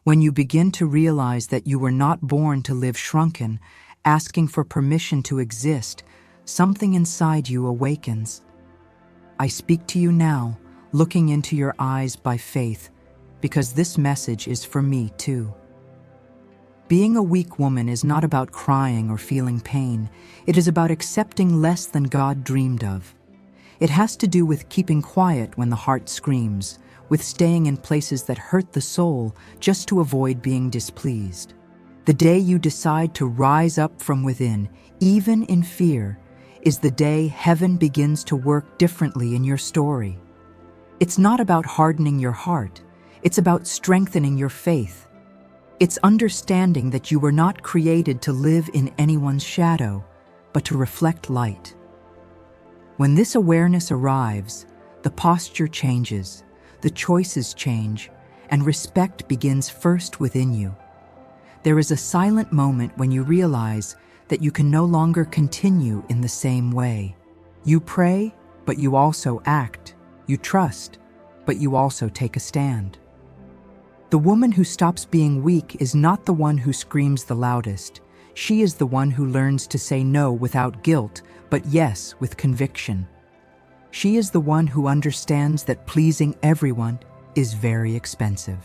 When you begin to realize that you were not born to live shrunken, asking for permission to exist, something inside you awakens. I speak to you now, looking into your eyes by faith, because this message is for me too. Being a weak woman is not about crying or feeling pain. It is about accepting less than God dreamed of. It has to do with keeping quiet when the heart screams, with staying in places that hurt the soul just to avoid being displeased. The day you decide to rise up from within, even in fear, is the day heaven begins to work differently in your story. It's not about hardening your heart. It's about strengthening your faith. It's understanding that you were not created to live in anyone's shadow, but to reflect light. When this awareness arrives, the posture changes, the choices change, and respect begins first within you. There is a silent moment when you realize that you can no longer continue in the same way. You pray, but you also act. You trust, but you also take a stand. The woman who stops being weak is not the one who screams the loudest. She is the one who learns to say no without guilt, but yes with conviction. She is the one who understands that pleasing everyone is very expensive.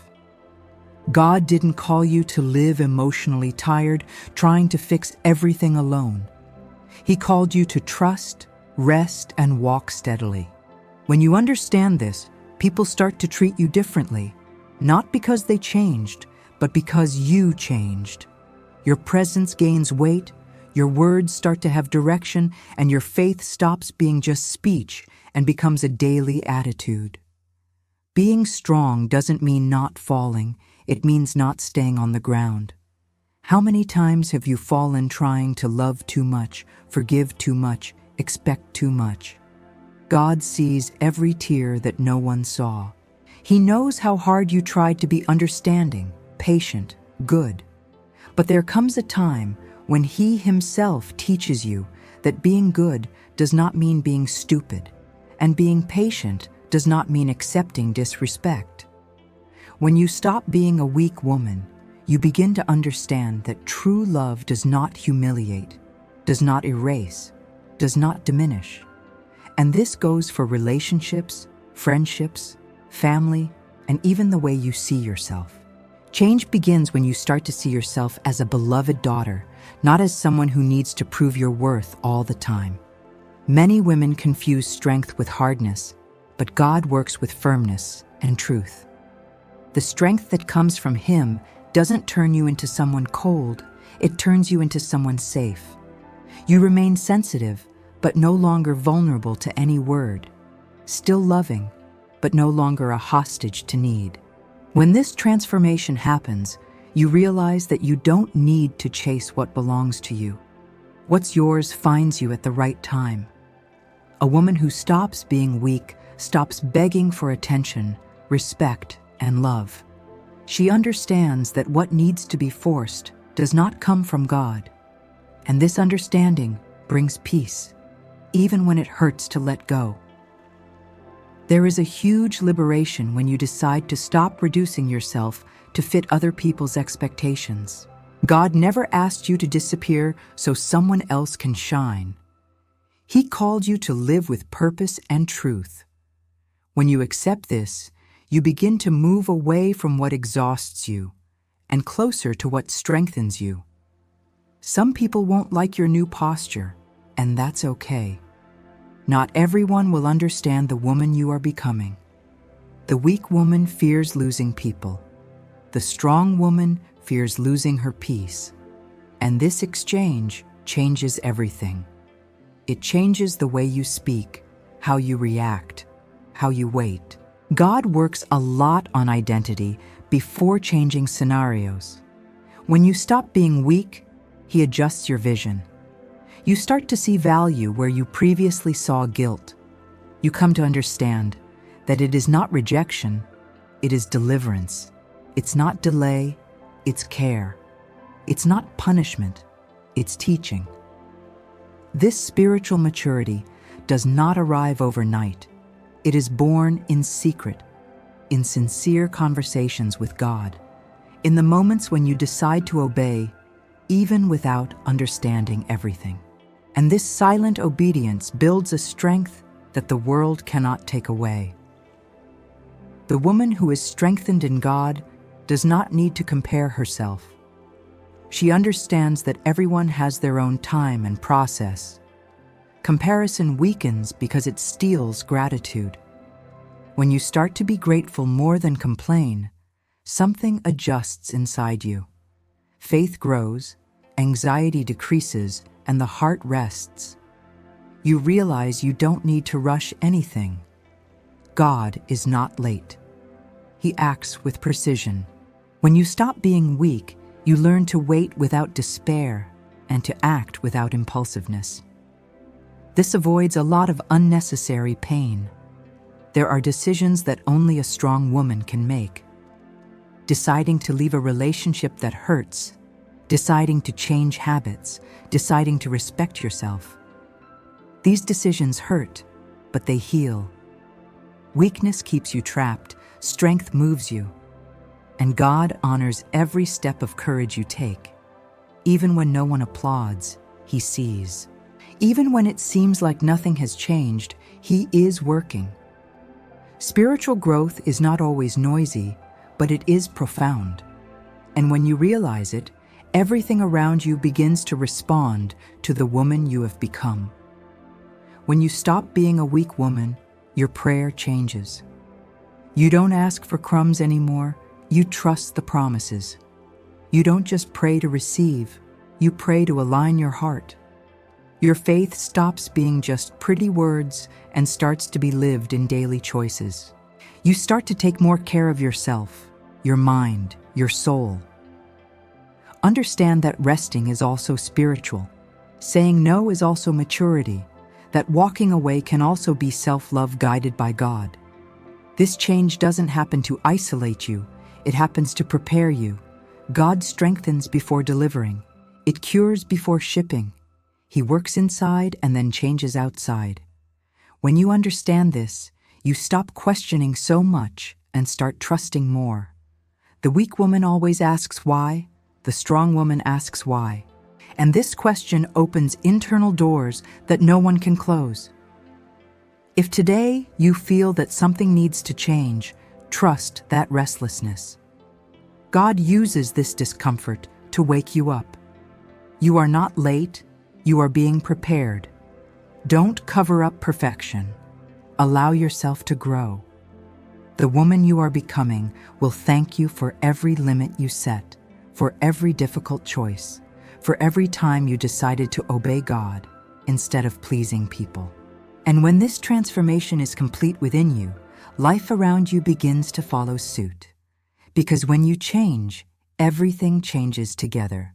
God didn't call you to live emotionally tired, trying to fix everything alone. He called you to trust, rest, and walk steadily. When you understand this, people start to treat you differently, not because they changed, but because you changed. Your presence gains weight, your words start to have direction, and your faith stops being just speech and becomes a daily attitude. Being strong doesn't mean not falling, it means not staying on the ground. How many times have you fallen trying to love too much, forgive too much, expect too much? God sees every tear that no one saw. He knows how hard you tried to be understanding, patient, good. But there comes a time when He Himself teaches you that being good does not mean being stupid, and being patient does not mean accepting disrespect. When you stop being a weak woman, you begin to understand that true love does not humiliate, does not erase, does not diminish. And this goes for relationships, friendships, family, and even the way you see yourself. Change begins when you start to see yourself as a beloved daughter, not as someone who needs to prove your worth all the time. Many women confuse strength with hardness, but God works with firmness and truth. The strength that comes from Him doesn't turn you into someone cold, it turns you into someone safe. You remain sensitive, but no longer vulnerable to any word. Still loving, but no longer a hostage to need. When this transformation happens, you realize that you don't need to chase what belongs to you. What's yours finds you at the right time. A woman who stops being weak stops begging for attention, respect, and love. She understands that what needs to be forced does not come from God. And this understanding brings peace, even when it hurts to let go. There is a huge liberation when you decide to stop reducing yourself to fit other people's expectations. God never asked you to disappear so someone else can shine. He called you to live with purpose and truth. When you accept this, you begin to move away from what exhausts you and closer to what strengthens you. Some people won't like your new posture, and that's okay. Not everyone will understand the woman you are becoming. The weak woman fears losing people. The strong woman fears losing her peace. And this exchange changes everything. It changes the way you speak, how you react, how you wait. God works a lot on identity before changing scenarios. When you stop being weak, He adjusts your vision. You start to see value where you previously saw guilt. You come to understand that it is not rejection, it is deliverance. It's not delay, it's care. It's not punishment, it's teaching. This spiritual maturity does not arrive overnight. It is born in secret, in sincere conversations with God. in the moments when you decide to obey, even without understanding everything. And this silent obedience builds a strength that the world cannot take away. The woman who is strengthened in God does not need to compare herself. She understands that everyone has their own time and process. Comparison weakens because it steals gratitude. When you start to be grateful more than complain, something adjusts inside you. Faith grows, anxiety decreases, and the heart rests. You realize you don't need to rush anything. God is not late. He acts with precision. When you stop being weak, you learn to wait without despair and to act without impulsiveness. This avoids a lot of unnecessary pain. There are decisions that only a strong woman can make. Deciding to leave a relationship that hurts, deciding to change habits, deciding to respect yourself. These decisions hurt, but they heal. Weakness keeps you trapped, strength moves you, and God honors every step of courage you take. Even when no one applauds, He sees. Even when it seems like nothing has changed, He is working. Spiritual growth is not always noisy, but it is profound. And when you realize it, everything around you begins to respond to the woman you have become. When you stop being a weak woman, your prayer changes. You don't ask for crumbs anymore, you trust the promises. You don't just pray to receive, you pray to align your heart. Your faith stops being just pretty words and starts to be lived in daily choices. You start to take more care of yourself, your mind, your soul. Understand that resting is also spiritual. Saying no is also maturity. That walking away can also be self-love guided by God. This change doesn't happen to isolate you, it happens to prepare you. God strengthens before delivering. It cures before shipping. He works inside and then changes outside. When you understand this, you stop questioning so much and start trusting more. The weak woman always asks why, the strong woman asks why. And this question opens internal doors that no one can close. If today you feel that something needs to change, trust that restlessness. God uses this discomfort to wake you up. You are not late, you are being prepared. Don't cover up perfection. Allow yourself to grow. The woman you are becoming will thank you for every limit you set, for every difficult choice, for every time you decided to obey God instead of pleasing people. And when this transformation is complete within you, life around you begins to follow suit. Because when you change, everything changes together.